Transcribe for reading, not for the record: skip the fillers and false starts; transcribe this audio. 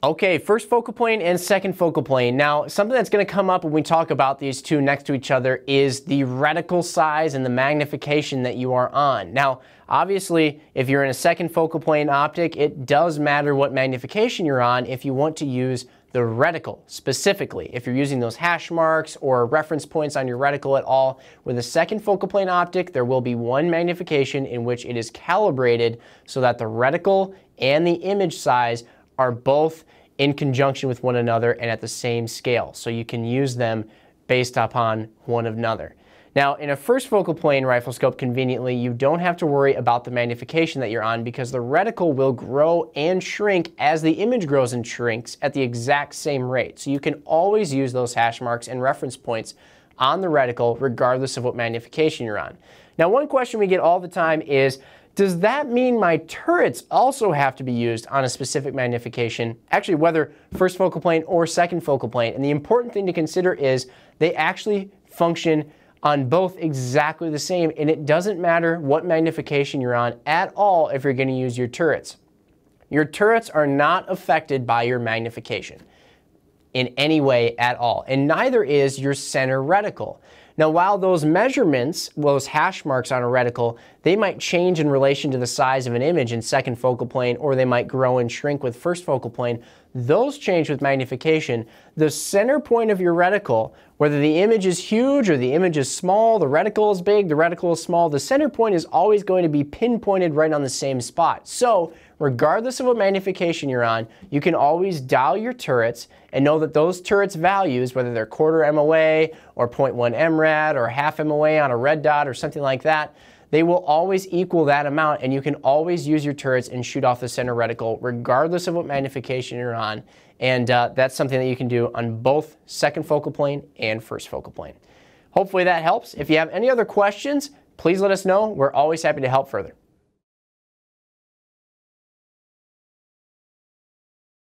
Okay, first focal plane and second focal plane. Now, something that's going to come up when we talk about these two next to each other is the reticle size and the magnification that you are on. Now, obviously, if you're in a second focal plane optic, it does matter what magnification you're on if you want to use the reticle specifically. If you're using those hash marks or reference points on your reticle at all, with a second focal plane optic, there will be one magnification in which it is calibrated so that the reticle and the image size are both in conjunction with one another and at the same scale. So you can use them based upon one another. Now, in a first focal plane rifle scope, conveniently, you don't have to worry about the magnification that you're on because the reticle will grow and shrink as the image grows and shrinks at the exact same rate. So you can always use those hash marks and reference points on the reticle regardless of what magnification you're on. Now, one question we get all the time is, does that mean my turrets also have to be used on a specific magnification? Actually, whether first focal plane or second focal plane. And the important thing to consider is they actually function on both exactly the same, and it doesn't matter what magnification you're on at all if you're going to use your turrets. Your turrets are not affected by your magnification in any way at all, and neither is your center reticle. Now, while those measurements, those hash marks on a reticle, they might change in relation to the size of an image in second focal plane, or they might grow and shrink with first focal plane, those change with magnification. The center point of your reticle, whether the image is huge or the image is small, the reticle is big, the reticle is small, the center point is always going to be pinpointed right on the same spot. So, regardless of what magnification you're on, you can always dial your turrets and know that those turrets values, whether they're quarter MOA or 0.1 MRAD or half MOA on a red dot or something like that, they will always equal that amount, and you can always use your turrets and shoot off the center reticle regardless of what magnification you're on. And that's something that you can do on both second focal plane and first focal plane. Hopefully that helps. If you have any other questions, please let us know. We're always happy to help further.